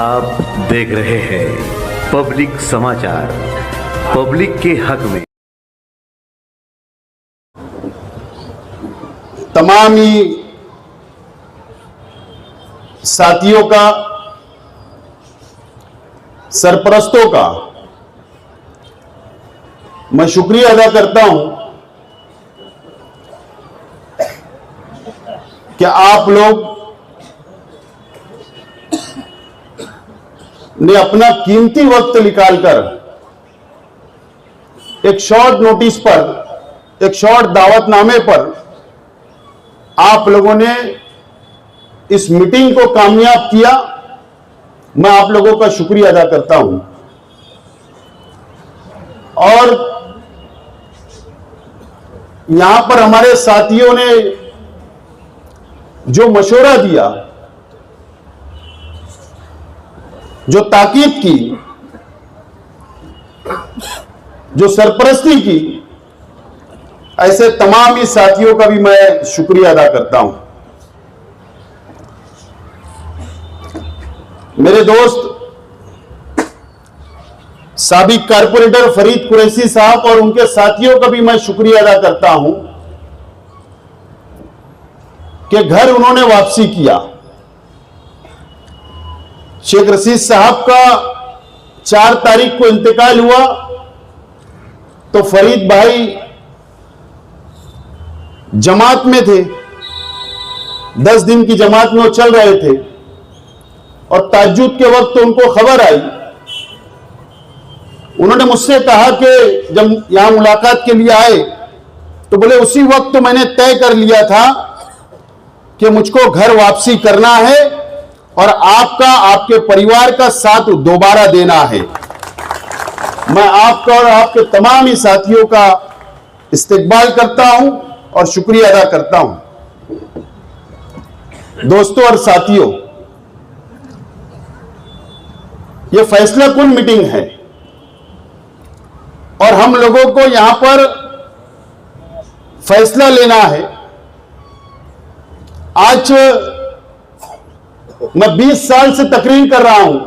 आप देख रहे हैं पब्लिक समाचार, पब्लिक के हक में। तमाम ही साथियों का, सरपरस्तों का मैं शुक्रिया अदा करता हूं कि आप लोग ने अपना कीमती वक्त निकालकर एक शॉर्ट नोटिस पर, एक शॉर्ट दावतनामे पर आप लोगों ने इस मीटिंग को कामयाब किया। मैं आप लोगों का शुक्रिया अदा करता हूं और यहां पर हमारे साथियों ने जो मशवरा दिया, जो ताकीद की, जो सरपरस्ती की, ऐसे तमाम ही साथियों का भी मैं शुक्रिया अदा करता हूं। मेरे दोस्त साबिक कारपोरेटर फरीद कुरैशी साहब और उनके साथियों का भी मैं शुक्रिया अदा करता हूं कि घर उन्होंने वापसी किया। शेख रशीद साहब का 4 तारीख को इंतकाल हुआ तो फरीद भाई जमात में थे, 10 दिन की जमात में वो चल रहे थे और तहज्जुद के वक्त उनको खबर आई। उन्होंने मुझसे कहा कि जब यहां मुलाकात के लिए आए तो बोले उसी वक्त तो मैंने तय कर लिया था कि मुझको घर वापसी करना है और आपका, आपके परिवार का साथ दोबारा देना है। मैं आपका और आपके तमाम ही साथियों का इस्तकबाल करता हूं और शुक्रिया अदा करता हूं। दोस्तों और साथियों, यह फैसला कुन मीटिंग है और हम लोगों को यहां पर फैसला लेना है। आज मैं 20 साल से तकरीर कर रहा हूं।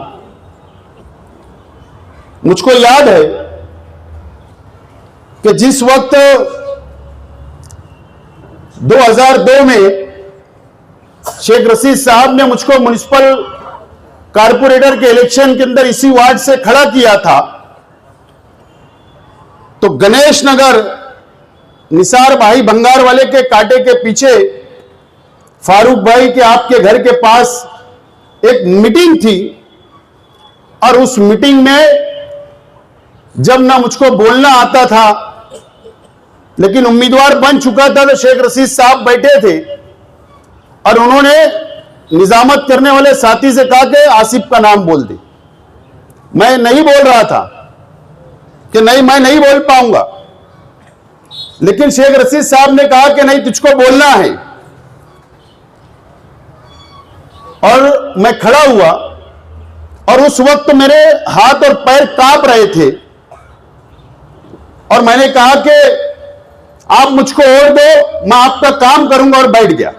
मुझको याद है कि जिस वक्त 2002 में शेख रशीद साहब ने मुझको म्युनिसिपल कारपोरेटर के इलेक्शन के अंदर इसी वार्ड से खड़ा किया था तो गणेश नगर निसार भाई भंगार वाले के कांटे के पीछे फारूक भाई के आपके घर के पास एक मीटिंग थी और उस मीटिंग में जब ना मुझको बोलना आता था लेकिन उम्मीदवार बन चुका था तो शेख रशीद साहब बैठे थे और उन्होंने निजामत करने वाले साथी से कहा कि आसिफ का नाम बोल दे। मैं नहीं बोल रहा था कि नहीं, मैं नहीं बोल पाऊंगा, लेकिन शेख रशीद साहब ने कहा कि नहीं, तुझको बोलना है। और मैं खड़ा हुआ और उस वक्त मेरे हाथ और पैर कांप रहे थे और मैंने कहा कि आप मुझको और दो, मैं आपका काम करूंगा, और बैठ गया।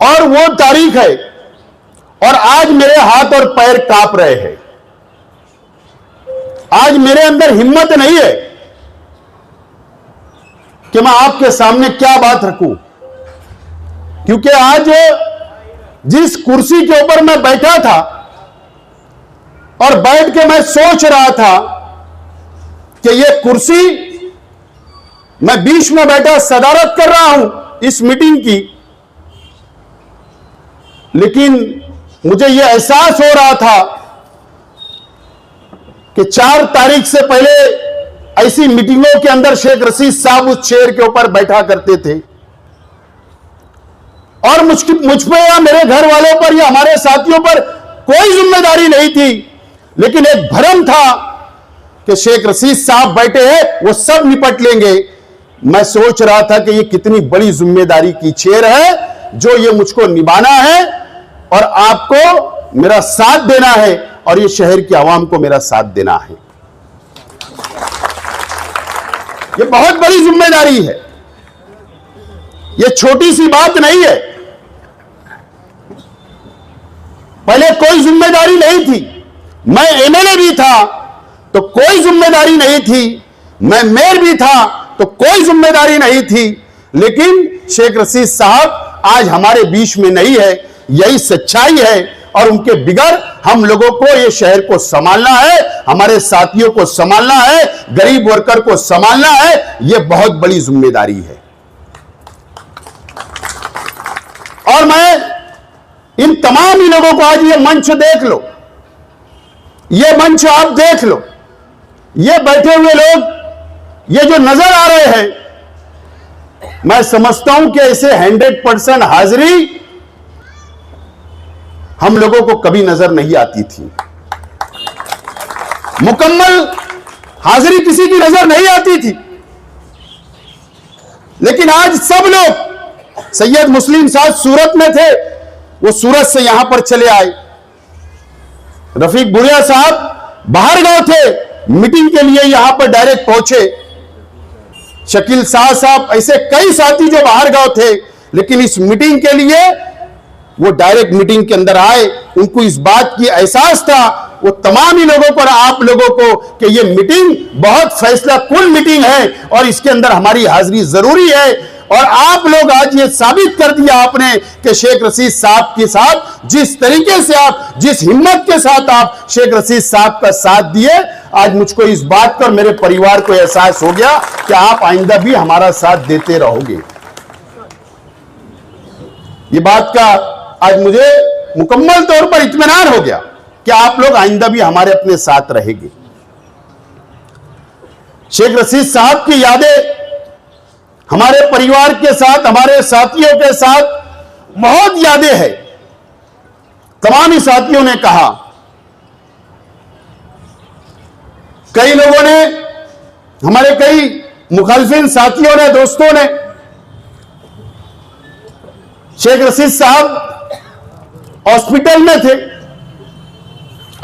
और वो तारीख है और आज मेरे हाथ और पैर कांप रहे हैं। आज मेरे अंदर हिम्मत नहीं है कि मैं आपके सामने क्या बात रखूं, क्योंकि आज जिस कुर्सी के ऊपर मैं बैठा था और बैठ के मैं सोच रहा था कि यह कुर्सी, मैं बीच में बैठा सदारत कर रहा हूं इस मीटिंग की, लेकिन मुझे यह एहसास हो रहा था कि 4 तारीख से पहले ऐसी मीटिंगों के अंदर शेख रशीद साहब उस चेयर के ऊपर बैठा करते थे और मुझ पे या मेरे घर वालों पर या हमारे साथियों पर कोई जिम्मेदारी नहीं थी, लेकिन एक भ्रम था कि शेख रशीद साहब बैठे हैं, वो सब निपट लेंगे। मैं सोच रहा था कि ये कितनी बड़ी जिम्मेदारी की चेयर है जो ये मुझको निभाना है और आपको मेरा साथ देना है और ये शहर की आवाम को मेरा साथ देना है। ये बहुत बड़ी जिम्मेदारी है, ये छोटी सी बात नहीं है। पहले कोई जिम्मेदारी नहीं थी। मैं एमएलए भी था तो कोई जिम्मेदारी नहीं थी, मैं मेयर भी था तो कोई जिम्मेदारी नहीं थी। लेकिन शेख रशीद साहब आज हमारे बीच में नहीं है, यही सच्चाई है। और उनके बिगड़ हम लोगों को ये शहर को संभालना है, हमारे साथियों को संभालना है, गरीब वर्कर को संभालना है। ये बहुत बड़ी जिम्मेदारी है। और मैं इन तमाम ही लोगों को आज ये मंच देख लो, ये मंच आप देख लो, ये बैठे हुए लोग, ये जो नजर आ रहे हैं, मैं समझता हूं कि ऐसे 100% हाजिरी हम लोगों को कभी नजर नहीं आती थी। मुकम्मल हाजिरी किसी की नजर नहीं आती थी। लेकिन आज सब लोग, सैयद मुस्लिम साहब सूरत में थे, वो सूरत से यहां पर चले आए। रफीक बुरिया साहब बाहर गए थे, मीटिंग के लिए यहां पर डायरेक्ट पहुंचे। शकील शाह साहब, ऐसे कई साथी जो बाहर गए थे, लेकिन इस मीटिंग के लिए वो डायरेक्ट मीटिंग के अंदर आए। उनको इस बात की एहसास था, वो तमाम ही लोगों को और आप लोगों को, कि ये मीटिंग बहुत फैसला कुल मीटिंग है और इसके अंदर हमारी हाजिरी जरूरी है। और आप लोग आज ये साबित कर दिया आपने कि शेख रशीद साहब के साथ जिस तरीके से आप, जिस हिम्मत के साथ आप शेख रशीद साहब का साथ दिए, आज मुझको इस बात पर, मेरे परिवार को एहसास हो गया कि आप आइंदा भी हमारा साथ देते रहोगे। ये बात का आज मुझे मुकम्मल तौर पर इत्मीनान हो गया कि आप लोग आइंदा भी हमारे अपने साथ रहेंगे। शेख रशीद साहब की यादें हमारे परिवार के साथ, हमारे साथियों के साथ बहुत यादें हैं। तमाम ही साथियों ने कहा, कई लोगों ने, हमारे कई मुखालिफिन साथियों ने, दोस्तों ने, शेख रशीद साहब हॉस्पिटल में थे,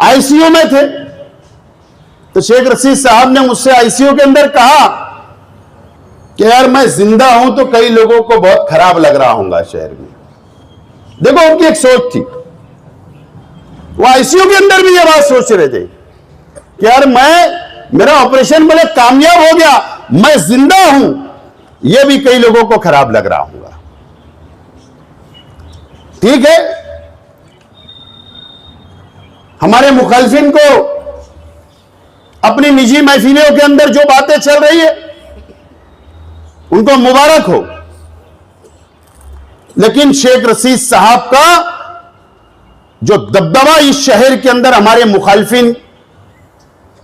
आईसीयू में थे, तो शेख रशीद साहब ने मुझसे आईसीयू के अंदर कहा कि यार मैं जिंदा हूं तो कई लोगों को बहुत खराब लग रहा होगा शहर में। देखो उनकी एक सोच थी, वो आईसीयू के अंदर भी ये बात सोच रहे थे कि यार मेरा ऑपरेशन भले कामयाब हो गया, मैं जिंदा हूं, ये भी कई लोगों को खराब लग रहा होगा। ठीक है, हमारे मुखालिफिन को अपनी निजी महफिलों के अंदर जो बातें चल रही है उनको मुबारक हो, लेकिन शेख रशीद साहब का जो दबदबा इस शहर के अंदर, हमारे मुखालिफिन,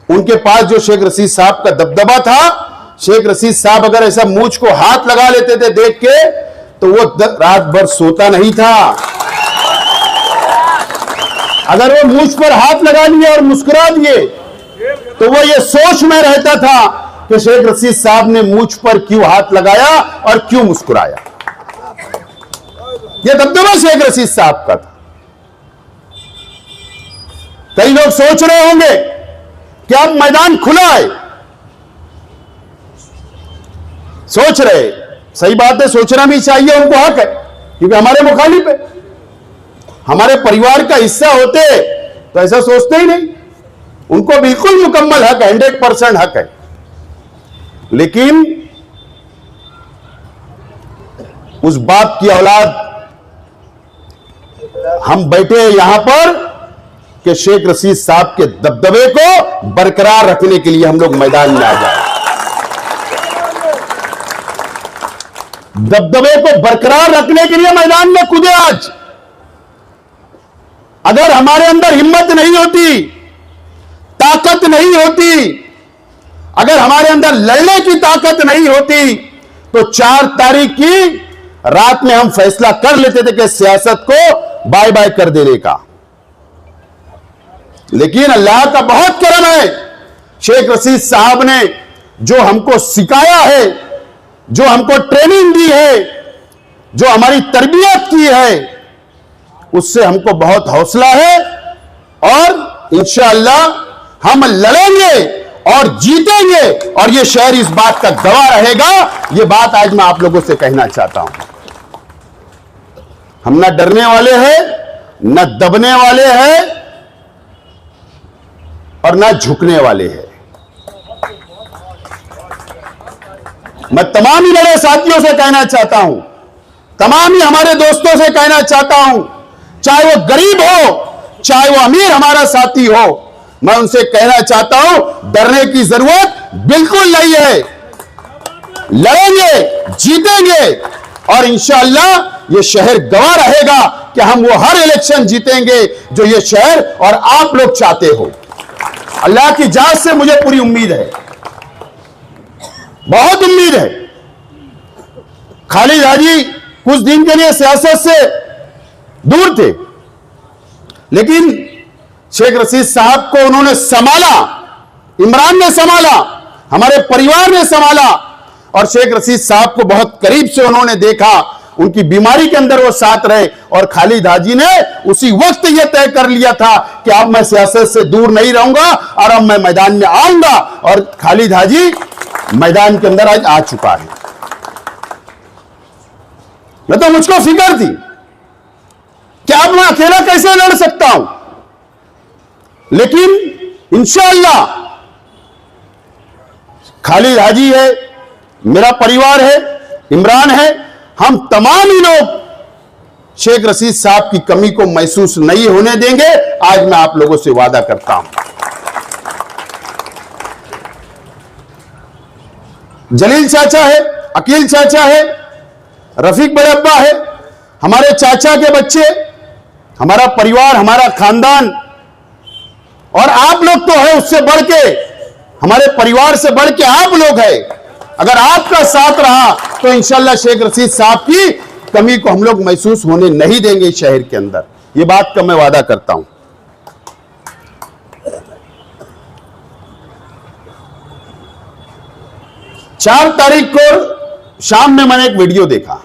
उनके पास जो शेख रशीद साहब का दबदबा था, शेख रशीद साहब अगर ऐसा मूंछ को हाथ लगा लेते थे देख के, तो वो रात भर सोता नहीं था। अगर वो मूंछ पर हाथ लगा लिए और मुस्कुरा दिए तो वो ये सोच में रहता था कि शेख रशीद साहब ने मूंछ पर क्यों हाथ लगाया और क्यों मुस्कुराया। ये दबदबा शेख रशीद साहब का था। कई लोग सोच रहे होंगे कि अब मैदान खुला है, सोच रहे, सही बात है, सोचना भी चाहिए, उनको हक है, क्योंकि हमारे मुखालिफ है, हमारे परिवार का हिस्सा होते तो ऐसा सोचते ही नहीं। उनको बिल्कुल मुकम्मल हक है, 100% हक है। लेकिन उस बाप की औलाद हम बैठे हैं यहां पर कि शेख रशीद साहब के दबदबे को बरकरार रखने के लिए हम लोग मैदान में आ जाए, दबदबे को बरकरार रखने के लिए मैदान में कूदे। आज अगर हमारे अंदर हिम्मत नहीं होती, ताकत नहीं होती, अगर हमारे अंदर लड़ने की ताकत नहीं होती, तो 4 तारीख की रात में हम फैसला कर लेते थे कि सियासत को बाय बाय कर देने का। लेकिन अल्लाह का बहुत करम है, शेख रशीद साहब ने जो हमको सिखाया है, जो हमको ट्रेनिंग दी है, जो हमारी तरबियत की है, उससे हमको बहुत हौसला है और इंशाअल्लाह हम लड़ेंगे और जीतेंगे। और ये शहर इस बात का गवाह रहेगा। ये बात आज मैं आप लोगों से कहना चाहता हूं। हम ना डरने वाले हैं न दबने वाले हैं और न झुकने वाले हैं। मैं तमाम ही मेरे साथियों से कहना चाहता हूं, तमाम ही हमारे दोस्तों से कहना चाहता हूं, चाहे वो गरीब हो चाहे वो अमीर हमारा साथी हो, मैं उनसे कहना चाहता हूं डरने की जरूरत बिल्कुल नहीं है। लड़ेंगे, जीतेंगे और इंशाअल्लाह ये शहर गवाह रहेगा कि हम वो हर इलेक्शन जीतेंगे जो ये शहर और आप लोग चाहते हो। अल्लाह की जात से मुझे पूरी उम्मीद है, बहुत उम्मीद है। खालिद हाजी कुछ दिन के लिए सियासत से दूर थे, लेकिन शेख रशीद साहब को उन्होंने संभाला, इमरान ने संभाला, हमारे परिवार ने संभाला और शेख रशीद साहब को बहुत करीब से उन्होंने देखा। उनकी बीमारी के अंदर वो साथ रहे और खालिद हाजी ने उसी वक्त यह तय कर लिया था कि अब मैं सियासत से दूर नहीं रहूंगा और अब मैं मैदान में आऊंगा, और खालिद हाजी मैदान के अंदर आज आ चुका है। मैं तो मुझको फिक्र थी कि अब मैं अकेला कैसे लड़ सकता हूं, लेकिन इंशाअल्लाह खालिद हाजी है, मेरा परिवार है, इमरान है, हम तमाम ही लोग शेख रशीद साहब की कमी को महसूस नहीं होने देंगे। आज मैं आप लोगों से वादा करता हूं। जलील चाचा है, अकील चाचा है, रफीक बड़े अब्बा है, हमारे चाचा के बच्चे, हमारा परिवार, हमारा खानदान, और आप लोग तो है उससे बढ़ के, हमारे परिवार से बढ़ के आप लोग हैं। अगर आपका साथ रहा तो इंशाअल्लाह शेख रशीद साहब की कमी को हम लोग महसूस होने नहीं देंगे इस शहर के अंदर। यह बात का मैं वादा करता हूं। 4 तारीख को शाम में मैंने एक वीडियो देखा।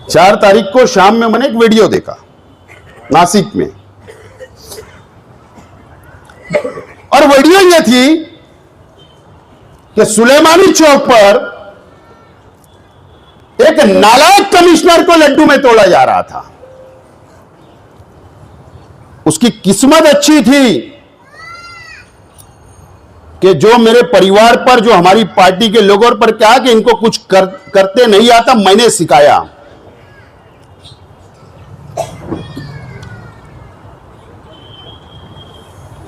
4 तारीख को शाम में मैंने एक वीडियो देखा नासिक में, और वीडियो यह थी कि सुलेमानी चौक पर एक नालायक कमिश्नर को लड्डू में तोड़ा जा रहा था। उसकी किस्मत अच्छी थी कि जो मेरे परिवार पर, जो हमारी पार्टी के लोगों पर क्या कि इनको कुछ करते नहीं आता, मैंने सिखाया।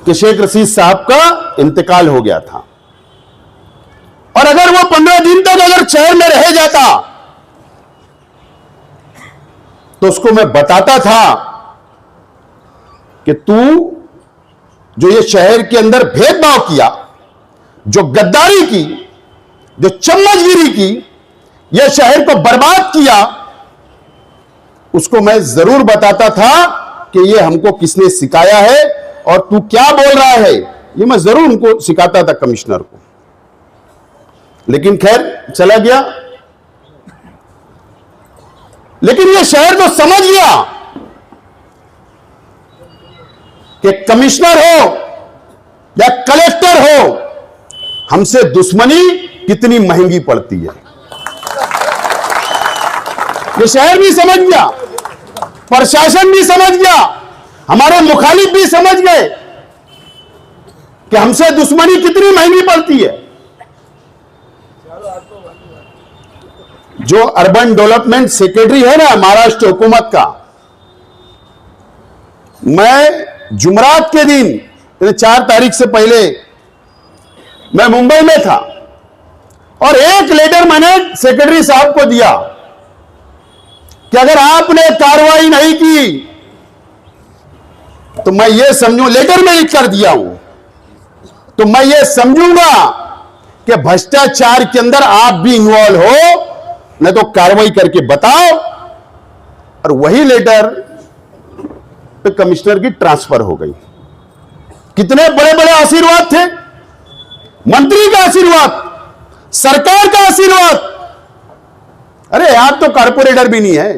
कि शेख रशीद साहब का इंतकाल हो गया था, और अगर वो 15 दिन तक अगर शहर में रह जाता तो उसको मैं बताता था कि तू जो ये शहर के अंदर भेदभाव किया, जो गद्दारी की, जो चम्मचगिरी की, ये शहर को बर्बाद किया, उसको मैं जरूर बताता था कि ये हमको किसने सिखाया है और तू क्या बोल रहा है। ये मैं जरूर उनको सिखाता था, कमिश्नर को। लेकिन खैर चला गया। लेकिन ये शहर तो समझ गया कि कमिश्नर हो या कलेक्टर हो, हमसे दुश्मनी कितनी महंगी पड़ती है। ये शहर भी समझ गया, प्रशासन भी समझ गया, हमारे मुखालिफ भी समझ गए कि हमसे दुश्मनी कितनी महंगी पड़ती है। जो अर्बन डेवलपमेंट सेक्रेटरी है ना महाराष्ट्र हुकूमत का, मैं जुमरात के दिन 4 तारीख से पहले मैं मुंबई में था, और एक लेटर मैंने सेक्रेटरी साहब को दिया कि अगर आपने कार्रवाई नहीं की तो मैं ये समझूं, लेटर में लिख कर दिया हूं, तो मैं ये समझूंगा कि भ्रष्टाचार के अंदर आप भी इन्वॉल्व हो, नहीं तो कार्रवाई करके बताओ। और वही लेटर पे कमिश्नर की ट्रांसफर हो गई। कितने बड़े बड़े आशीर्वाद थे, मंत्री का आशीर्वाद, सरकार का आशीर्वाद। अरे आप तो कारपोरेटर भी नहीं है।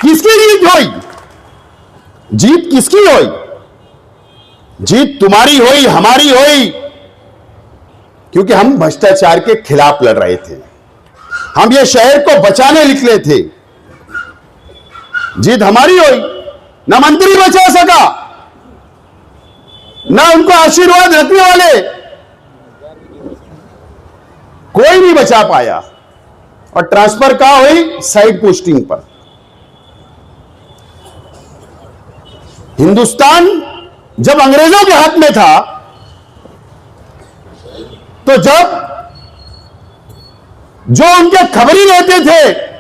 किसकी जीत हुई? जीत किसकी हुई? जीत तुम्हारी हुई, हमारी हुई, क्योंकि हम भ्रष्टाचार के खिलाफ लड़ रहे थे। हम ये शहर को बचाने निकले थे। जीत हमारी हुई, ना मंत्री बचा सका, ना उनको आशीर्वाद रखने वाले कोई नहीं बचा पाया। और ट्रांसफर कहां हुई? साइड पोस्टिंग पर। हिंदुस्तान जब अंग्रेजों के हाथ में था, तो जब जो उनके खबरी रहते थे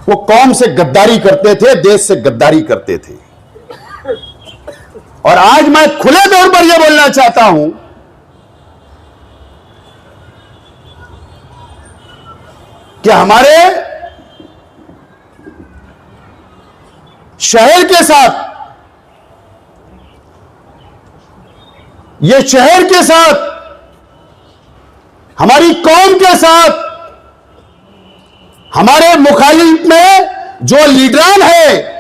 वो कौम से गद्दारी करते थे, देश से गद्दारी करते थे। और आज मैं खुले तौर पर यह बोलना चाहता हूं कि हमारे शहर के साथ, ये शहर के साथ, हमारी कौम के साथ, हमारे मुखालिफ में जो लीडरान है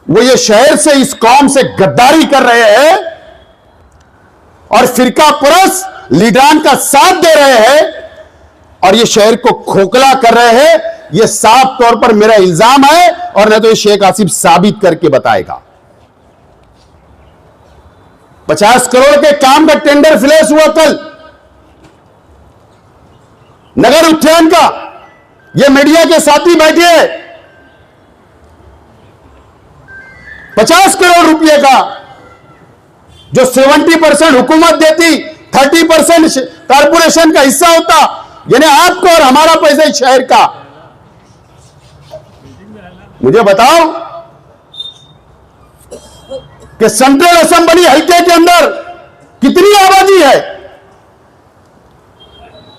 वो ये शहर से, इस कौम से गद्दारी कर रहे हैं और फिरका परस्त लीडरान का साथ दे रहे हैं और ये शहर को खोखला कर रहे हैं। ये साफ तौर पर मेरा इल्जाम है और नहीं तो ये शेख आसिफ साबित करके बताएगा। 50 करोड़ के काम का टेंडर फ्लैश हुआ कल नगर उद्यान का। ये मीडिया के साथी बैठे हैं। 50 करोड़ रुपए का जो 70% हुकूमत देती, 30% कारपोरेशन का हिस्सा होता, यानी आपको और हमारा पैसा इस शहर का। मुझे बताओ कि सेंट्रल असेंबली हल्के के अंदर कितनी आबादी है?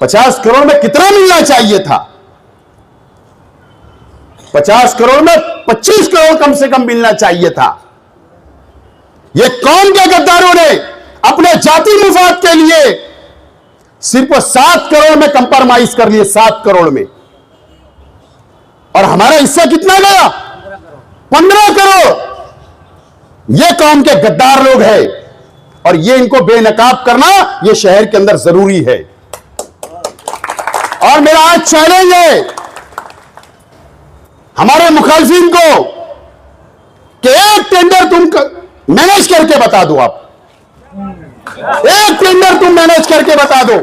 50 करोड़ में कितना मिलना चाहिए था? 50 करोड़ में 25 करोड़ कम से कम मिलना चाहिए था। ये कौन के गद्दारों ने अपने जाति मुफाद के लिए सिर्फ 7 करोड़ में कंप्रोमाइज कर लिए, 7 करोड़ में। और हमारा हिस्सा कितना गया? 15 करोड़। ये कौम के गद्दार लोग हैं और ये इनको बेनकाब करना ये शहर के अंदर जरूरी है। और मेरा आज चैलेंज है हमारे मुखालिफिन को कि एक टेंडर तुम मैनेज करके बता दो। आप एक टेंडर तुम मैनेज करके बता दो।